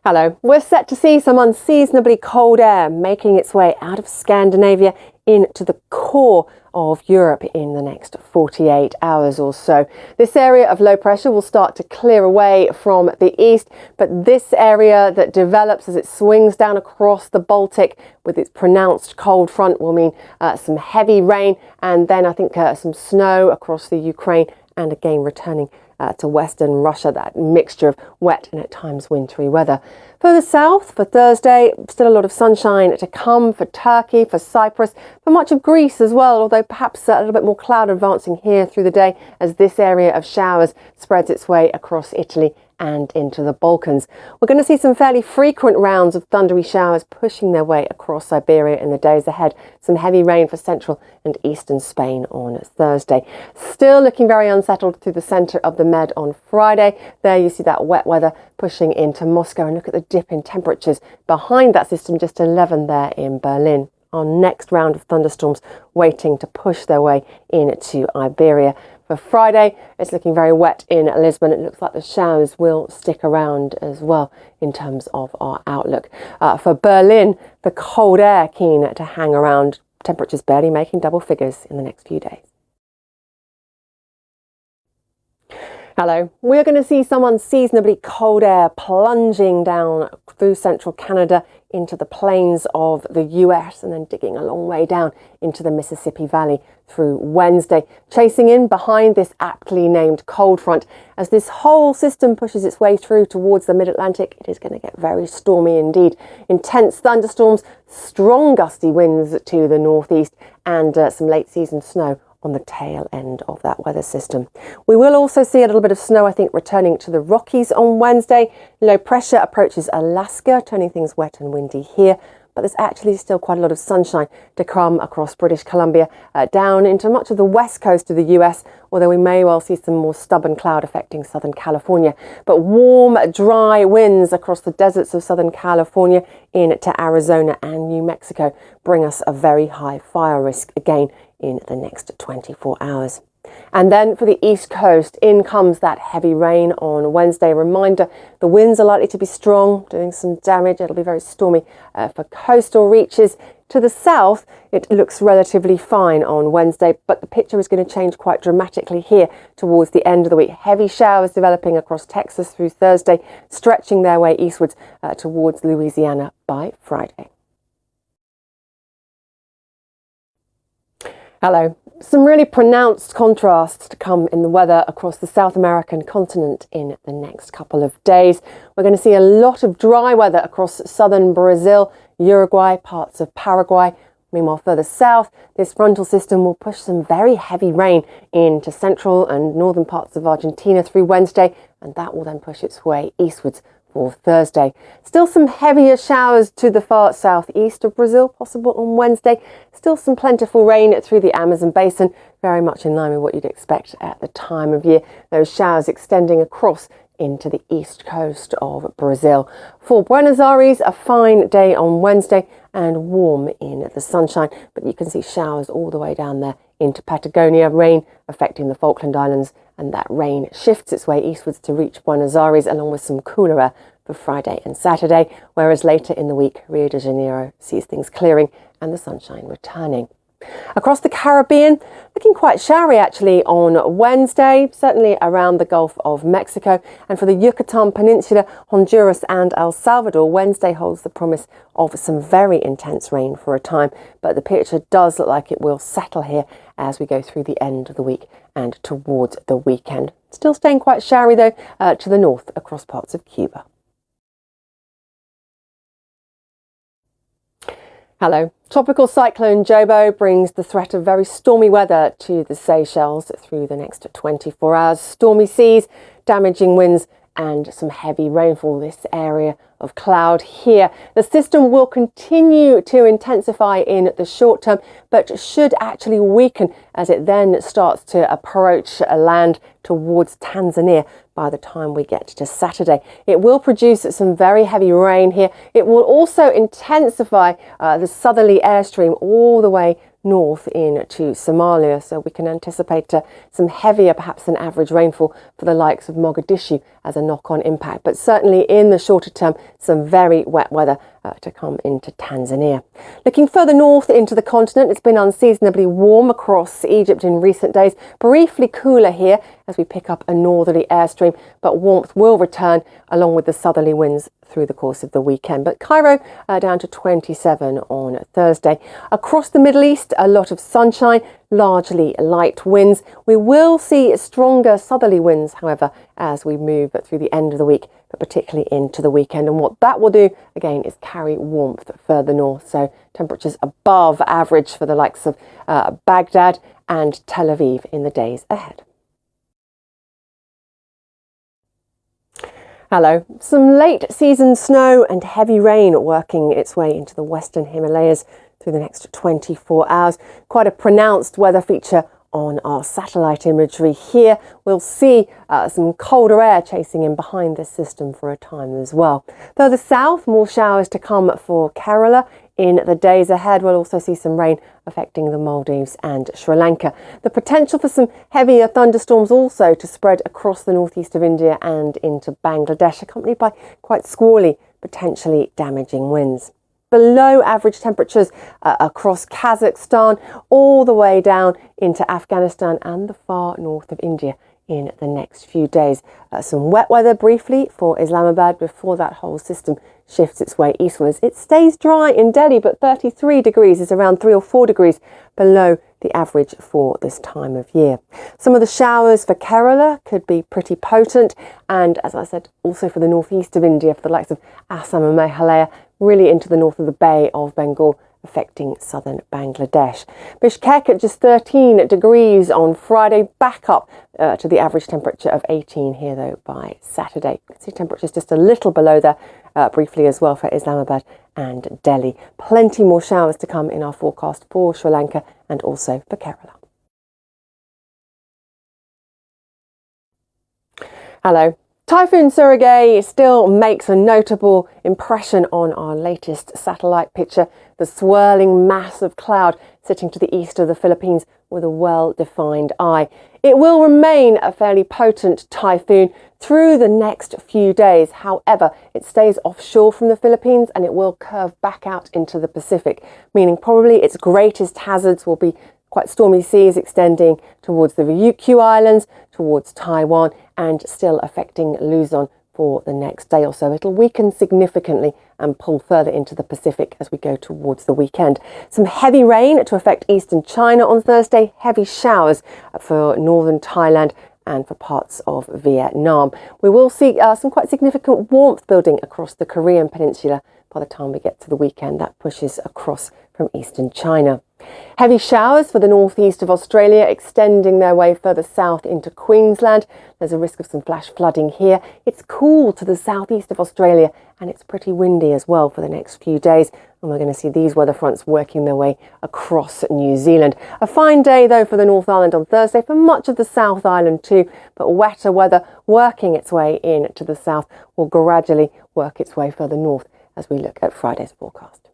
Hello. We're set to see some unseasonably cold air making its way out of Scandinavia into the core of Europe in the next 48 hours or so. This area of low pressure will start to clear away from the east, but this area that develops as it swings down across the Baltic with its pronounced cold front will mean some heavy rain and then I think some snow across the Ukraine and again returning to western Russia, that mixture of wet and at times wintry weather. Further south for Thursday, still a lot of sunshine to come for Turkey, for Cyprus, for much of Greece as well, although perhaps a little bit more cloud advancing here through the day as this area of showers spreads its way across Italy and into the Balkans. We're going to see some fairly frequent rounds of thundery showers pushing their way across Siberia in the days ahead. Some heavy rain for central and eastern Spain on Thursday. Still looking very unsettled through the centre of the Med on Friday. There you see that wet weather pushing into Moscow, and look at the dip in temperatures behind that system, just 11 there in Berlin. Our next round of thunderstorms waiting to push their way into Iberia. For Friday, it's looking very wet in Lisbon. It looks like the showers will stick around as well in terms of our outlook. For Berlin, the cold air keen to hang around. Temperatures barely making double figures in the next few days. Hello. We're going to see some unseasonably cold air plunging down through central Canada into the plains of the US and then digging a long way down into the Mississippi Valley through Wednesday, chasing in behind this aptly named cold front. As this whole system pushes its way through towards the mid-Atlantic, it is going to get very stormy indeed. Intense thunderstorms, strong gusty winds to the northeast and some late season snow on the tail end of that weather system. We will also see a little bit of snow, I think, returning to the Rockies on Wednesday. Low pressure approaches Alaska, turning things wet and windy here. But there's actually still quite a lot of sunshine to come across British Columbia, down into much of the west coast of the US, although we may well see some more stubborn cloud affecting Southern California. But warm, dry winds across the deserts of Southern California into Arizona and New Mexico bring us a very high fire risk again in the next 24 hours. And then for the east coast, in comes that heavy rain on Wednesday. Reminder, the winds are likely to be strong, doing some damage. It'll be very stormy for coastal reaches. To the south, it looks relatively fine on Wednesday, but the picture is going to change quite dramatically here towards the end of the week. Heavy showers developing across Texas through Thursday, stretching their way eastwards towards Louisiana by Friday. Hello. Some really pronounced contrasts to come in the weather across the South American continent in the next couple of days. We're going to see a lot of dry weather across southern Brazil, Uruguay, parts of Paraguay. Meanwhile, further south, this frontal system will push some very heavy rain into central and northern parts of Argentina through Wednesday, and that will then push its way eastwards for Thursday. Still some heavier showers to the far southeast of Brazil possible on Wednesday. Still some plentiful rain through the Amazon basin, very much in line with what you'd expect at the time of year. Those showers extending across into the east coast of Brazil. For Buenos Aires, a fine day on Wednesday and warm in the sunshine, but you can see showers all the way down there into Patagonia, rain affecting the Falkland Islands, and that rain shifts its way eastwards to reach Buenos Aires along with some cooler air for Friday and Saturday, whereas later in the week Rio de Janeiro sees things clearing and the sunshine returning. Across the Caribbean, looking quite showery actually on Wednesday, certainly around the Gulf of Mexico. And for the Yucatan Peninsula, Honduras and El Salvador, Wednesday holds the promise of some very intense rain for a time. But the picture does look like it will settle here as we go through the end of the week and towards the weekend. Still staying quite showery though to the north across parts of Cuba. Hello. Tropical cyclone Jobo brings the threat of very stormy weather to the Seychelles through the next 24 hours. Stormy seas, damaging winds and some heavy rainfall. This area of cloud here. The system will continue to intensify in the short term, but should actually weaken as it then starts to approach land towards Tanzania by the time we get to Saturday. It will produce some very heavy rain here. It will also intensify the southerly airstream all the way north into Somalia. So we can anticipate some heavier, perhaps than average rainfall for the likes of Mogadishu as a knock-on impact. But certainly in the shorter term, some very wet weather to come into Tanzania. Looking further north into the continent, it's been unseasonably warm across Egypt in recent days. Briefly cooler here as we pick up a northerly airstream, but warmth will return along with the southerly winds through the course of the weekend. But Cairo down to 27 on Thursday. Across the Middle East, a lot of sunshine, largely light winds. We will see stronger southerly winds, however, as we move through the end of the week, but particularly into the weekend. And what that will do, again, is carry warmth further north. So temperatures above average for the likes of Baghdad and Tel Aviv in the days ahead. Hello. Some late season snow and heavy rain working its way into the western Himalayas through the next 24 hours. Quite a pronounced weather feature on our satellite imagery here. We'll see some colder air chasing in behind this system for a time as well. Further south, more showers to come for Kerala. In the days ahead, we'll also see some rain affecting the Maldives and Sri Lanka. The potential for some heavier thunderstorms also to spread across the northeast of India and into Bangladesh, accompanied by quite squally, potentially damaging winds. Below average temperatures across Kazakhstan, all the way down into Afghanistan and the far north of India in the next few days. Some wet weather briefly for Islamabad before that whole system shifts its way eastwards. It stays dry in Delhi, but 33 degrees is around 3 or 4 degrees below the average for this time of year. Some of the showers for Kerala could be pretty potent, and as I said, also for the northeast of India, for the likes of Assam and Meghalaya, really into the north of the Bay of Bengal, affecting southern Bangladesh. Bishkek at just 13 degrees on Friday, back up to the average temperature of 18 here though by Saturday. You can see temperatures just a little below there briefly as well for Islamabad and Delhi. Plenty more showers to come in our forecast for Sri Lanka and also for Kerala. Hello. Typhoon Surigay still makes a notable impression on our latest satellite picture, the swirling mass of cloud sitting to the east of the Philippines with a well-defined eye. It will remain a fairly potent typhoon through the next few days. However, it stays offshore from the Philippines and it will curve back out into the Pacific, meaning probably its greatest hazards will be quite stormy seas extending towards the Ryukyu Islands, towards Taiwan, and still affecting Luzon for the next day or so. It'll weaken significantly and pull further into the Pacific as we go towards the weekend. Some heavy rain to affect eastern China on Thursday, heavy showers for northern Thailand and for parts of Vietnam. We will see some quite significant warmth building across the Korean peninsula by the time we get to the weekend. That pushes across from eastern China. Heavy showers for the northeast of Australia, extending their way further south into Queensland. There's a risk of some flash flooding here. It's cool to the southeast of Australia and it's pretty windy as well for the next few days. And we're going to see these weather fronts working their way across New Zealand. A fine day though for the North Island on Thursday, for much of the South Island too, but wetter weather working its way in to the south will gradually work its way further north as we look at Friday's forecast.